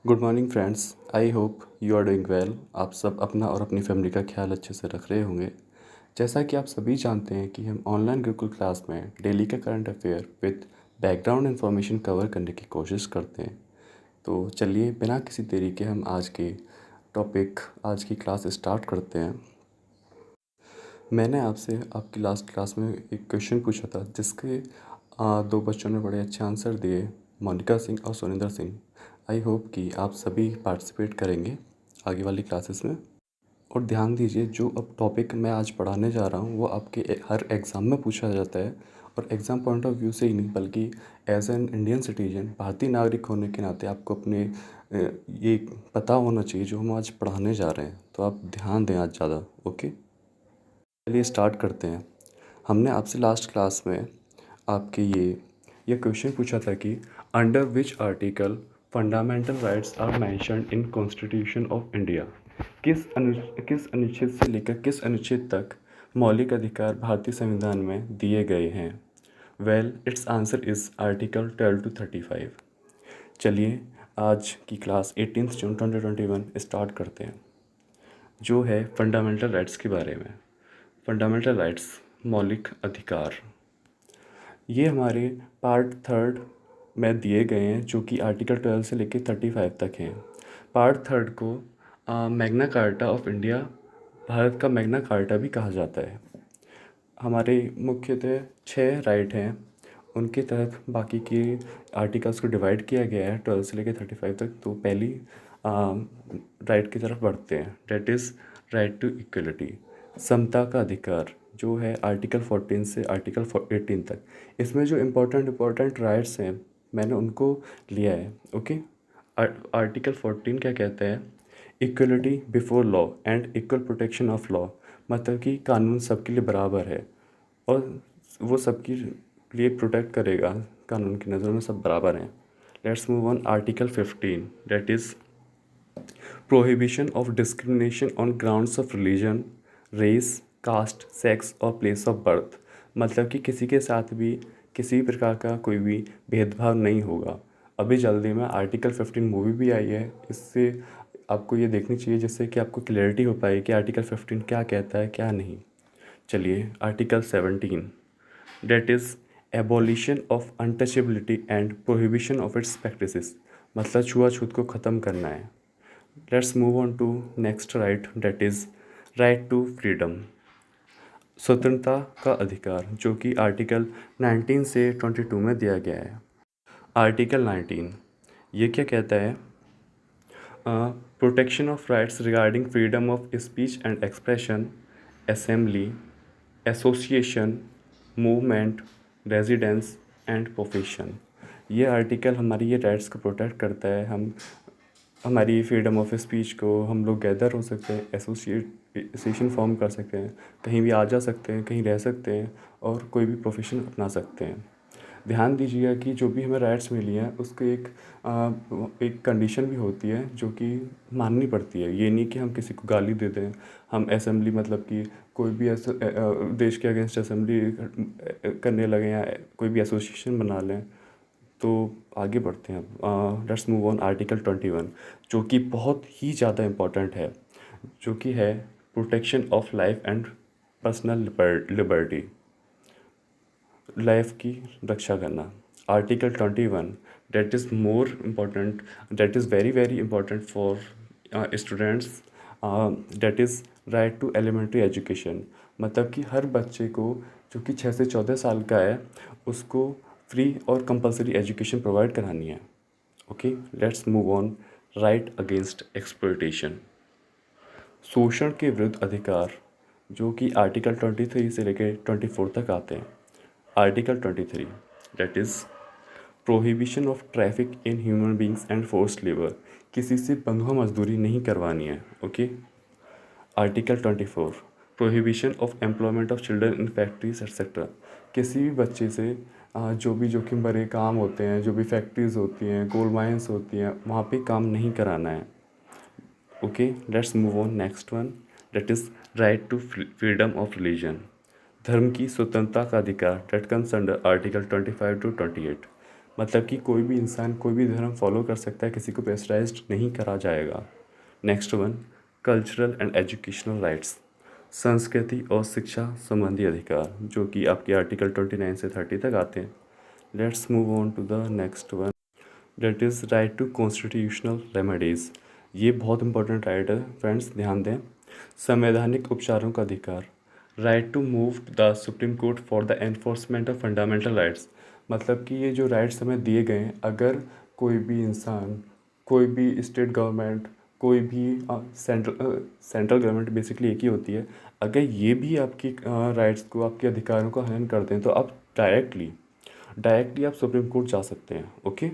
Good morning friends. I hope you are doing well. आप सब अपना और अपनी फैमिली का ख्याल अच्छे से रख रहे होंगे। जैसा कि आप सभी जानते हैं कि हम ऑनलाइन गुरुकुल क्लास में डेली का current affair with background information cover करने की कोशिश करते हैं। तो चलिए बिना किसी देरी के हम आज की क्लास स्टार्ट करते हैं। मैंने आपसे आपकी लास्ट क्लास में एक क्वेश्चन पूछा था जिसके दो बच्चों ने बड़े अच्छे आंसर दिए, मोनिका सिंह और सोनिंदर सिंह। आई होप कि आप सभी पार्टिसिपेट करेंगे आगे वाली क्लासेस में। और ध्यान दीजिए, जो अब टॉपिक मैं आज पढ़ाने जा रहा हूँ वो आपके हर एग्ज़ाम में पूछा जाता है। और एग्ज़ाम पॉइंट ऑफ व्यू से ही नहीं बल्कि एज एन इंडियन सिटीजन, भारतीय नागरिक होने के नाते आपको अपने ये पता होना चाहिए जो हम आज पढ़ाने जा रहे हैं। तो आप ध्यान दें आज ज़्यादा। ओके, चलिए स्टार्ट करते हैं। हमने आपसे लास्ट क्लास में आपके ये क्वेश्चन पूछा था कि under which article fundamental rights are mentioned in constitution of India. किस अनुच्छेद से लेकर किस अनुच्छेद तक मौलिक अधिकार भारतीय संविधान में दिए गए हैं। Well it's answer is article 12 to 35। चलिए आज की क्लास 18 जून 2021 स्टार्ट करते हैं, जो है फंडामेंटल राइट्स के बारे में। फंडामेंटल राइट्स, मौलिक अधिकार, ये हमारे पार्ट थर्ड में दिए गए हैं, जो कि आर्टिकल 12 से लेकर 35 तक हैं। पार्ट थर्ड को Magna carta of India, Bharat का मैग्ना कार्टा भी कहा जाता है। हमारे मुख्यतः 6 राइट हैं, उनके तहत बाकी के आर्टिकल्स को डिवाइड किया गया है 12 से लेकर 35 तक। तो पहली राइट की तरफ बढ़ते हैं, that is right to equality, समता का अधिकार, जो है आर्टिकल 14 से आर्टिकल 18 तक। इसमें जो इम्पोर्टेंट राइट्स हैं मैंने उनको लिया है। ओके, आर्टिकल 14 क्या कहता है? Equality before law and equal protection of law, मतलब कि कानून सबके लिए बराबर है और वो सबके लिए प्रोटेक्ट करेगा, कानून की नज़र में सब बराबर हैं। Let's move on article 15, that is prohibition of discrimination on grounds of religion, race, caste, sex और प्लेस ऑफ बर्थ, मतलब कि किसी के साथ भी किसी प्रकार का कोई भी भेदभाव नहीं होगा। अभी जल्दी में आर्टिकल 15 मूवी भी आई है, इससे आपको ये देखनी चाहिए जिससे कि आपको क्लैरिटी हो पाए कि आर्टिकल 15 क्या कहता है क्या नहीं। चलिए article 17, that is abolition of untouchability and prohibition of its practices, मतलब छुआछूत को ख़त्म करना है। Let's move on to next right, that is right to freedom, स्वतंत्रता का अधिकार, जो कि आर्टिकल 19 से 22 में दिया गया है। आर्टिकल 19 ये क्या कहता है? Protection of rights regarding freedom of speech and expression, assembly, association, movement, residence and profession. ये आर्टिकल हमारी ये राइट्स को प्रोटेक्ट करता है। हमारी फ्रीडम ऑफ स्पीच को, हम लोग गैदर हो सकते हैं, एसोसिएशन फॉर्म कर सकते हैं, कहीं भी आ जा सकते हैं, कहीं रह सकते हैं और कोई भी प्रोफेशन अपना सकते हैं। ध्यान दीजिएगा कि जो भी हमें राइट्स मिली हैं उसके एक कंडीशन भी होती है जो कि माननी पड़ती है। ये नहीं कि हम किसी को गाली दे दें, हम असेंबली, मतलब कि कोई भी ऐसा देश के अगेंस्ट असेंबली करने लगे या कोई भी एसोसिएशन बना लें। तो आगे बढ़ते हैं। लेट्स मूव ऑन आर्टिकल 21, जो कि बहुत ही ज़्यादा इम्पोर्टेंट है, जो कि है protection of life and personal liberty, life की रक्षा करना। Article 21, that is more important, that is very very important for students, that is right to elementary education, मतलब कि हर बच्चे को जो कि 6 से 14 साल का है उसको फ्री और कंपलसरी एजुकेशन प्रोवाइड करानी है। Okay, let's move on right against exploitation, शोषण के विरुद्ध अधिकार, जो कि आर्टिकल 23 से लेकर 24 तक आते हैं। Article 23, that is prohibition of traffic in human beings and forced labour, किसी से बंधुआ मजदूरी नहीं करवानी है। Okay. Article 24, prohibition of employment of children in factories etcetera, किसी भी बच्चे से जो भी जोखिम भरे काम होते हैं, जो भी फैक्ट्रीज होती हैं, कोल माइंस होती हैं, वहाँ पे काम नहीं कराना है। Okay, let's move on next one, that is right to freedom of religion, धर्म की स्वतंत्रता का अधिकार, that comes under article 25 to 28, मतलब कि कोई भी इंसान कोई भी धर्म फॉलो कर सकता है, किसी को प्रेशराइज्ड नहीं करा जाएगा। Next one, cultural and educational rights, संस्कृति और शिक्षा संबंधी अधिकार, जो कि आपके आर्टिकल 29 से 30 तक आते हैं। Let's move on to the next one, that is right to constitutional remedies. ये बहुत इंपॉर्टेंट राइट है फ्रेंड्स, ध्यान दें। संवैधानिक उपचारों का अधिकार, right to move the Supreme Court for the enforcement of fundamental rights. मतलब कि ये जो राइट्स हमें दिए गए हैं, अगर कोई भी इंसान, कोई भी स्टेट गवर्नमेंट, कोई भी सेंट्रल गवर्नमेंट बेसिकली एक ही होती है, अगर ये भी आपकी राइट्स को, आपके अधिकारों को हनन करते हैं तो आप डायरेक्टली आप सुप्रीम कोर्ट जा सकते हैं। ओके,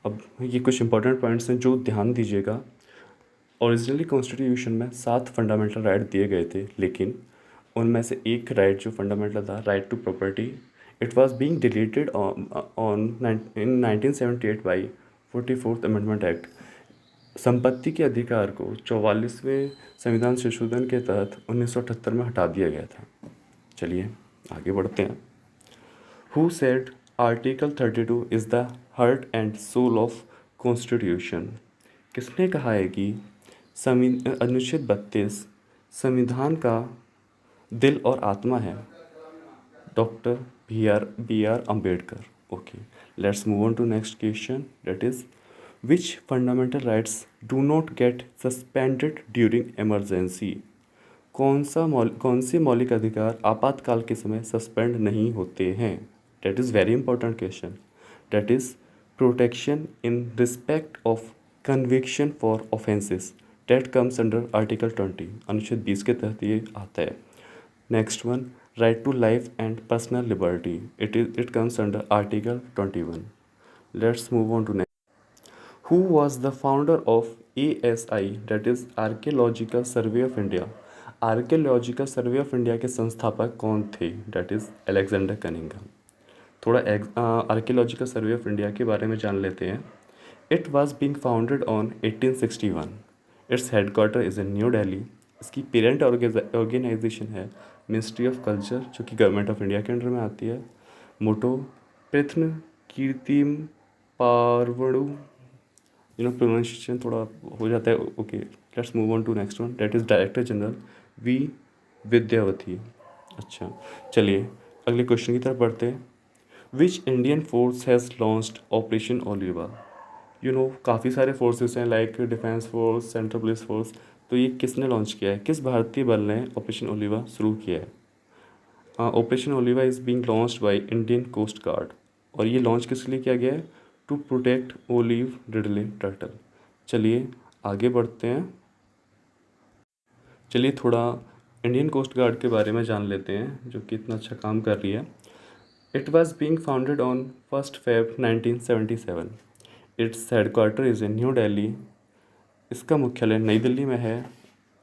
अब ये कुछ इंपॉर्टेंट पॉइंट्स हैं जो ध्यान दीजिएगा। ओरिजिनली कॉन्स्टिट्यूशन में 7 फंडामेंटल राइट दिए गए थे, लेकिन उनमें से एक राइट जो फंडामेंटल था, right to property, it was being deleted on in 1978 by 44th amendment act. संपत्ति के अधिकार को 44वें संविधान संशोधन के तहत 1978 में हटा दिया गया था। चलिए आगे बढ़ते हैं। Who said article 32 is the heart and soul of constitution. किसने कहा है कि अनुच्छेद 32 संविधान का दिल और आत्मा है? Doctor B R Ambedkar. Okay, let's move on to next question, that is which fundamental rights do not get suspended during emergency. कौन से मौलिक अधिकार आपातकाल के समय सस्पेंड नहीं होते हैं? That is very important question. That is protection in respect of conviction for offences, that comes under article 20, अनुच्छेद 20 के तहत ये आता है। Next one, right to life and personal liberty, it comes under article 21। Let's move on to next. Who was the founder of ASI, that is Archaeological Survey of India? Archaeological survey of India के संस्थापक कौन थे? That is Alexander Cunningham. थोड़ा archaeological survey of India के बारे में जान लेते हैं। It was being founded on 1861। It's headquarter is in New Delhi. इसकी पेरेंट ऑर्गेनाइजेशन है मिनिस्ट्री ऑफ कल्चर, जो कि गवर्नमेंट ऑफ इंडिया के अंडर में आती है। मोटो प्रथम कीर्तिम पार्वणु, प्रोनाउंसिएशन थोड़ा हो जाता है। Okay, let's move on to next one, that is director general V Vidyavati. अच्छा, चलिए अगले क्वेश्चन की तरफ बढ़ते हैं। Which Indian force has launched operation Olivia. काफ़ी सारे फोर्सेस हैं, like defence force, central police force, तो ये किसने लॉन्च किया है? किस भारतीय बल ने ऑपरेशन ओलिवा शुरू किया है? Operation Olivia is being launched by Indian Coast Guard, और ये लॉन्च किस लिए किया गया है? To protect olive ridley turtle. चलिए आगे बढ़ते हैं। चलिए थोड़ा इंडियन कोस्ट गार्ड के बारे में जान लेते हैं, जो कि इतना अच्छा काम कर रही है। It was being founded on 1 Feb 1977। Its headquarter is in New Delhi. इसका मुख्यालय नई दिल्ली में है।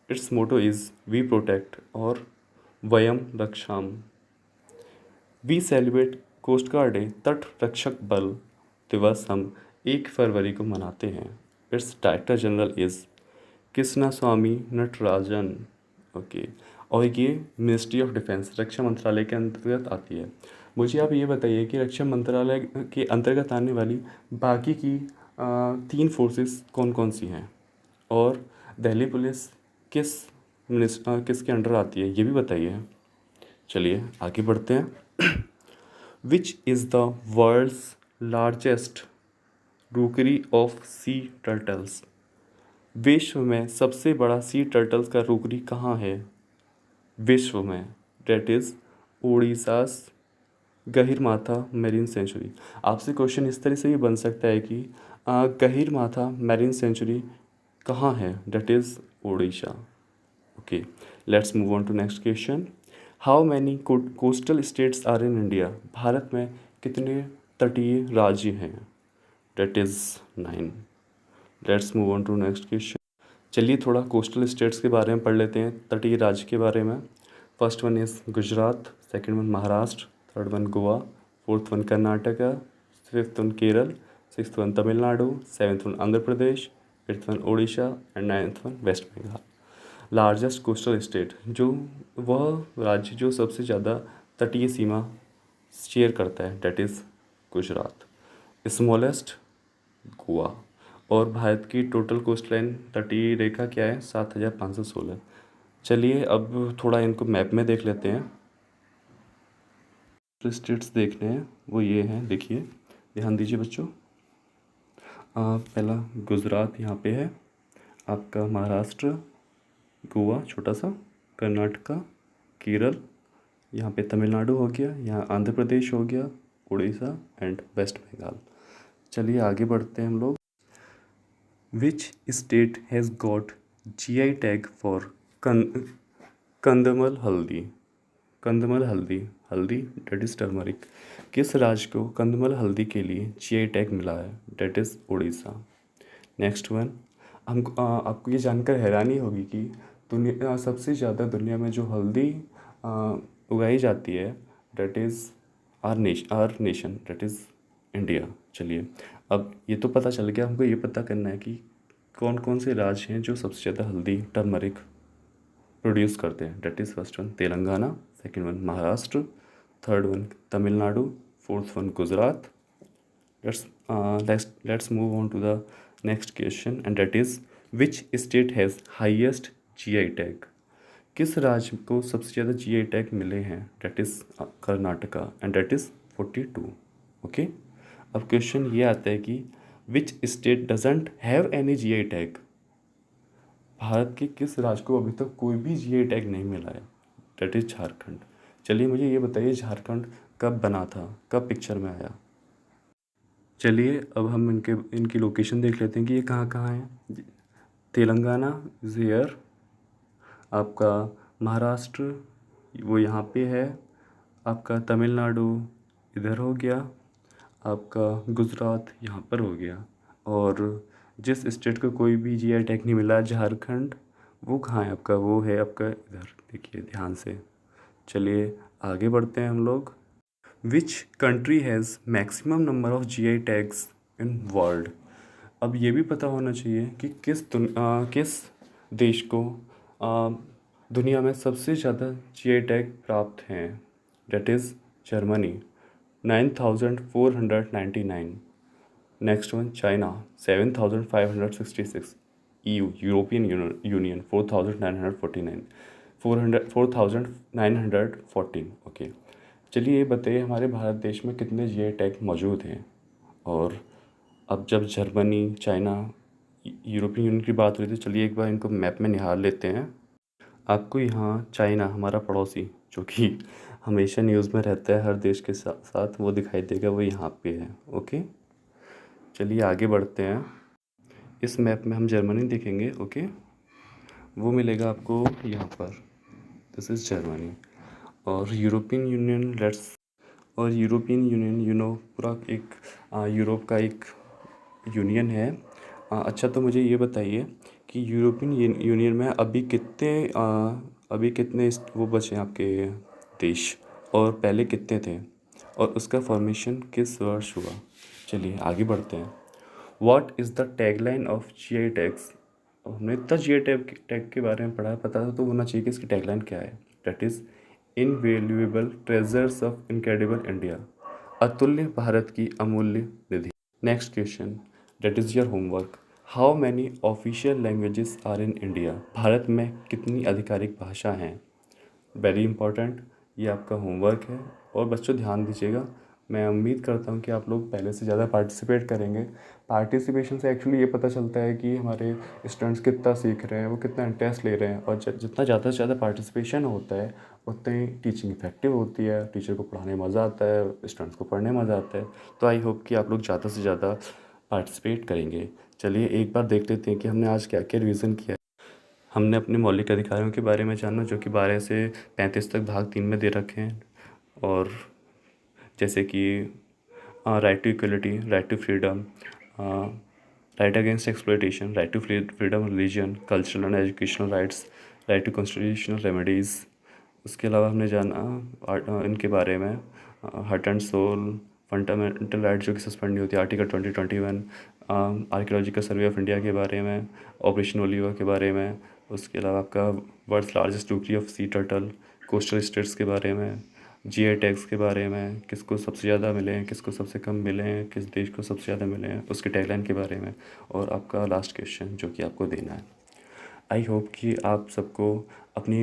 Its motto is we protect और वयम रक्षाम। We celebrate coast guard day, तट रक्षक बल दिवस हम 1 फरवरी को मनाते हैं। It's director general is Krishna Swami Natarajan. Okay, और ये मिनिस्ट्री ऑफ डिफेंस, रक्षा मंत्रालय के अंतर्गत आती है। मुझे आप ये बताइए कि रक्षा मंत्रालय के अंतर्गत आने वाली बाकी की 3 फोर्सेस कौन कौन सी हैं, और दिल्ली पुलिस किसके अंडर आती है, ये भी बताइए। चलिए आगे बढ़ते हैं। Which is the world's largest rookery of sea turtles. विश्व में सबसे बड़ा सी टर्टल्स का रूकरी कहाँ है विश्व में? That is Orissa's Gahirmatha marine sanctuary. आपसे क्वेश्चन इस तरह से भी बन सकता है कि गहिरमाथा मैरीन सेंचुरी कहाँ है? That is Orissa. Okay, let's move on to next question. How many coastal states are in India. Bharat में कितने तटीय राज्य हैं? That is 9। Let's move on to next question. चलिए थोड़ा कोस्टल स्टेट्स के बारे में पढ़ लेते हैं, तटीय राज्य के बारे में। First one is Gujarat, second one Maharashtra, third one Goa, fourth one Karnataka, fifth one Kerala, sixth one Tamil Nadu, seventh one Andhra Pradesh, eighth one Orissa and ninth one West Bengal. Largest coastal state, जो वह राज्य जो सबसे ज़्यादा तटीय सीमा शेयर करता है, that is Gujarat. Smallest Goa. और भारत की टोटल कोस्ट लाइन तटीय रेखा क्या है? 7,516। चलिए अब थोड़ा इनको मैप में देख लेते हैं। जो स्टेट्स देखने हैं वो ये हैं, देखिए, ध्यान दीजिए बच्चों। पहला गुजरात यहाँ पे है, आपका महाराष्ट्र, गोवा छोटा सा, कर्नाटका, केरल, यहाँ पे तमिलनाडु हो गया, यहाँ आंध्र प्रदेश हो गया, उड़ीसा एंड वेस्ट बंगाल। चलिए आगे बढ़ते हैं हम लोग। Which state has got GI tag for Kandhamal haldi? Kandhamal हल्दी, हल्दी डेट इज़ टर्मरिक। किस राज्य को कंदमल हल्दी के लिए जीआई टैग मिला है? That is Orissa. Next one, हमको आपको ये जानकर हैरानी होगी कि दुनिया सबसे ज़्यादा दुनिया में जो हल्दी उगाई जाती है, that is our nation, that is India. चलिए अब ये तो पता चल गया, हमको ये पता करना है कि कौन कौन से राज्य हैं जो सबसे ज़्यादा हल्दी टर्मरिक प्रोड्यूस करते हैं। That is first one Telangana, second one Maharashtra, third one Tamil Nadu, fourth one Gujarat. Let's move on to the next question and that is which state has highest GI tag? किस राज्य को सबसे ज़्यादा GI टैग मिले हैं? That is Karnataka and that is 42। Okay, अब question ये आता है कि which state doesn't have any GI tag? Bharat के किस राज्य को अभी तक कोई भी GI टैग नहीं मिला है? That is Jharkhand. चलिए मुझे ये बताइए झारखंड कब बना था, कब पिक्चर में आया? चलिए अब हम इनकी लोकेशन देख लेते हैं कि ये कहाँ कहाँ है। तेलंगाना इज़ हियर, आपका महाराष्ट्र वो यहाँ पे है, आपका तमिलनाडु इधर हो गया, आपका गुजरात यहाँ पर हो गया, और जिस स्टेट को कोई भी GI टैग नहीं मिला झारखंड, वो कहाँ है आपका? वो है आपका इधर, देखिए ध्यान से। चलिए आगे बढ़ते हैं हम लोग। Which country has maximum number of GI tags in world? अब ये भी पता होना चाहिए कि किस देश को दुनिया में सबसे ज़्यादा GI टैग प्राप्त हैं। That is Germany, 9,499। Next one China, 7,566। European union 4,949, 4,914। Okay, चलिए ये बताइए हमारे भारत देश में कितने GI टैग मौजूद हैं? और अब जब जर्मनी, चाइना, यूरोपियन यूनियन की बात हुई तो चलिए एक बार इनको मैप में निहार लेते हैं। आपको यहाँ चाइना, हमारा पड़ोसी, जो कि हमेशा न्यूज़ में रहता है हर देश के साथ साथ, वो दिखाई देगा, वो यहाँ पे है। ओके, चलिए आगे बढ़ते हैं। इस मैप में हम जर्मनी देखेंगे। ओके, वो मिलेगा आपको यहाँ पर, दिस इज़ जर्मनी। और यूरोपियन यूनियन पूरा एक यूरोप का एक यूनियन है। अच्छा तो मुझे ये बताइए कि यूरोपियन यूनियन में अभी कितने वो बचे हैं आपके देश, और पहले कितने थे, और उसका फॉर्मेशन किस वर्ष हुआ? चलिए आगे बढ़ते हैं। What is the tagline of GI tags? हमने इतना GI टैग के बारे में पढ़ा है, पता तो होना चाहिए कि इसकी टैगलाइन क्या है। That is invaluable treasures of incredible India, अतुल्य भारत की अमूल्य निधि। Next question, that is your homework. How many official languages are in India? Bharat में कितनी आधिकारिक भाषा हैं? वेरी इंपॉर्टेंट, ये आपका होमवर्क है। और बच्चों ध्यान दीजिएगा, मैं उम्मीद करता हूँ कि आप लोग पहले से ज़्यादा पार्टिसिपेट करेंगे। पार्टिसिपेशन से एक्चुअली ये पता चलता है कि हमारे स्टूडेंट्स कितना सीख रहे हैं, वो कितना इंटरेस्ट ले रहे हैं, और जितना ज़्यादा से ज़्यादा पार्टिसिपेशन होता है उतनी ही टीचिंग इफेक्टिव होती है, टीचर को पढ़ाने में मज़ा आता है, स्टूडेंट्स को पढ़ने में मज़ा आता है। तो आई होप कि आप लोग ज़्यादा से ज़्यादा पार्टिसिपेट करेंगे। चलिए एक बार देख लेते हैं कि हमने आज क्या क्या रिवीजन किया। हमने अपने मौलिक अधिकारों के बारे में जाना, जो कि 12 से 35 तक भाग 3 में दे रखे हैं, और जैसे कि right to equality, right to freedom, right against exploitation, right to freedom religion, cultural and educational rights, right to constitutional remedies. उसके अलावा हमने जाना इनके बारे में heart and soul, fundamental right जो कि सस्पेंड नहीं होती, article 2021, archaeological survey of India के बारे में, ऑपरेशन ओलिवा के बारे में। उसके अलावा आपका world's largest rookery of sea turtle, coastal states के बारे में, जीआई टैग्स के बारे में, किसको सबसे ज़्यादा मिले हैं, किसको सबसे कम मिले हैं, किस देश को सबसे ज़्यादा मिले हैं, उसके टैगलाइन के बारे में, और आपका लास्ट क्वेश्चन जो कि आपको देना है। आई होप कि आप सबको अपनी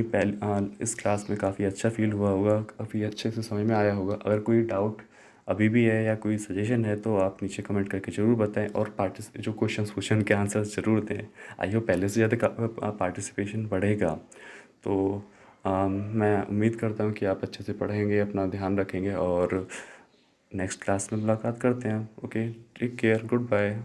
इस क्लास में काफ़ी अच्छा फील हुआ होगा, काफ़ी अच्छे से समझ में आया होगा। अगर कोई डाउट अभी भी है या कोई सजेशन है तो आप नीचे कमेंट करके ज़रूर बताएं, और जो क्वेश्चंस पूछे उनके आंसर्स ज़रूर दें। आई होप पहले से ज़्यादा पार्टिसिपेशन बढ़ेगा। तो मैं उम्मीद करता हूँ कि आप अच्छे से पढ़ेंगे, अपना ध्यान रखेंगे, और नेक्स्ट क्लास में मुलाकात करते हैं। Okay, take care, good bye.